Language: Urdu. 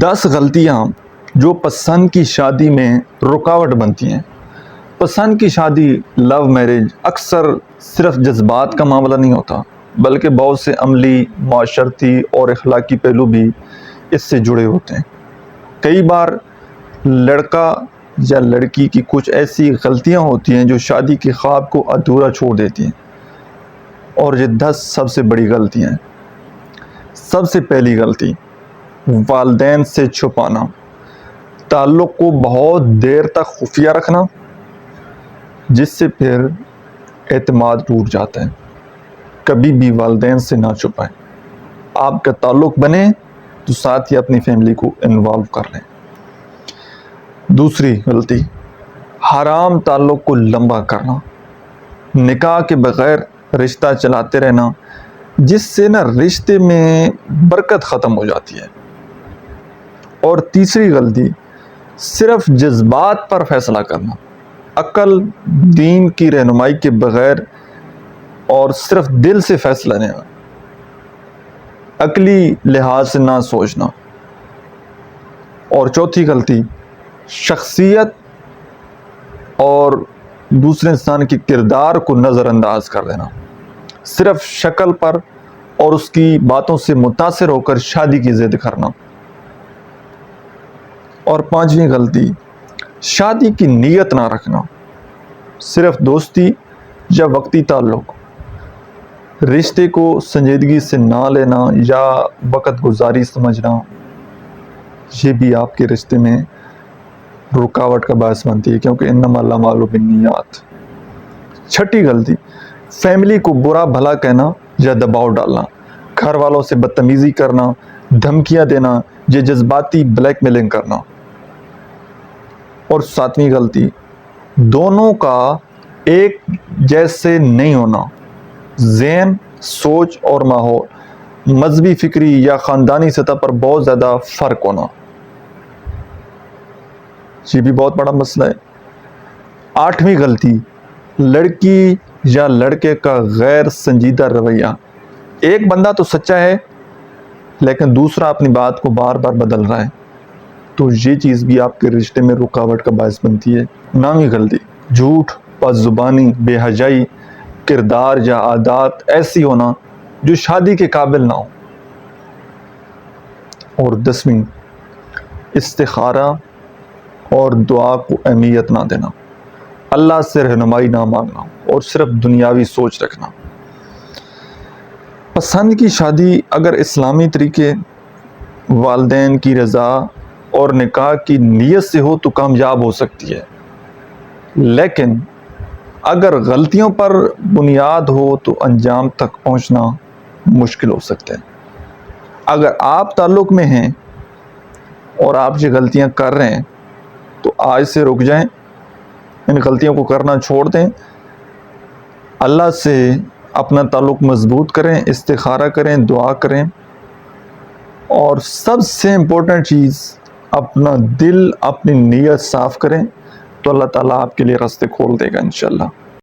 10 غلطیاں جو پسند کی شادی میں رکاوٹ بنتی ہیں۔ پسند کی شادی لو میرج اکثر صرف جذبات کا معاملہ نہیں ہوتا، بلکہ بہت سے عملی، معاشرتی اور اخلاقی پہلو بھی اس سے جڑے ہوتے ہیں۔ کئی بار لڑکا یا لڑکی کی کچھ ایسی غلطیاں ہوتی ہیں جو شادی کے خواب کو ادھورا چھوڑ دیتی ہیں، اور یہ 10 سب سے بڑی غلطیاں ہیں۔ سب سے پہلی غلطی، والدین سے چھپانا۔ تعلق کو بہت دیر تک خفیہ رکھنا، جس سے پھر اعتماد ٹوٹ جاتا ہے۔ کبھی بھی والدین سے نہ چھپائیں۔ آپ کا تعلق بنے تو ساتھ ہی اپنی فیملی کو انوالو کر لیں۔ دوسری غلطی، حرام تعلق کو لمبا کرنا۔ نکاح کے بغیر رشتہ چلاتے رہنا، جس سے رشتے میں برکت ختم ہو جاتی ہے۔ اور تیسری غلطی، صرف جذبات پر فیصلہ کرنا۔ عقل، دین کی رہنمائی کے بغیر اور صرف دل سے فیصلہ لینا، عقلی لحاظ سے نہ سوچنا۔ اور چوتھی غلطی، شخصیت اور دوسرے انسان کے کردار کو نظر انداز کر دینا۔ صرف شکل پر اور اس کی باتوں سے متاثر ہو کر شادی کی ضد کرنا۔ اور پانچویں غلطی، شادی کی نیت نہ رکھنا۔ صرف دوستی یا وقتی تعلق، رشتے کو سنجیدگی سے نہ لینا یا وقت گزاری سمجھنا، یہ بھی آپ کے رشتے میں رکاوٹ کا باعث بنتی ہے، کیونکہ انما الاعمال بالنیات۔ چھٹی غلطی، فیملی کو برا بھلا کہنا یا دباؤ ڈالنا۔ گھر والوں سے بدتمیزی کرنا، دھمکیاں دینا یا جذباتی بلیک میلنگ کرنا۔ اور ساتویں غلطی، دونوں کا ایک جیسے نہیں ہونا۔ ذہن، سوچ اور ماحول، مذہبی، فکری یا خاندانی سطح پر بہت زیادہ فرق ہونا، یہ بھی بہت بڑا مسئلہ ہے۔ آٹھویں غلطی، لڑکی یا لڑکے کا غیر سنجیدہ رویہ۔ ایک بندہ تو سچا ہے لیکن دوسرا اپنی بات کو بار بار بدل رہا ہے، تو یہ چیز بھی آپ کے رشتے میں رکاوٹ کا باعث بنتی ہے۔ نویں غلطی، جھوٹ، بد زبانی، بے حیائی، کردار یا عادات ایسی ہونا جو شادی کے قابل نہ ہو۔ اور 10ویں، استخارہ اور دعا کو اہمیت نہ دینا، اللہ سے رہنمائی نہ مانگنا اور صرف دنیاوی سوچ رکھنا۔ پسند کی شادی اگر اسلامی طریقے، والدین کی رضا اور نکاح کی نیت سے ہو تو کامیاب ہو سکتی ہے، لیکن اگر غلطیوں پر بنیاد ہو تو انجام تک پہنچنا مشکل ہو سکتا ہے۔ اگر آپ تعلق میں ہیں اور آپ یہ غلطیاں کر رہے ہیں تو آج سے رک جائیں، ان غلطیوں کو کرنا چھوڑ دیں، اللہ سے اپنا تعلق مضبوط کریں، استخارہ کریں، دعا کریں، اور سب سے امپورٹنٹ چیز، اپنا دل، اپنی نیت صاف کریں، تو اللہ تعالیٰ آپ کے لیے راستے کھول دے گا انشاءاللہ۔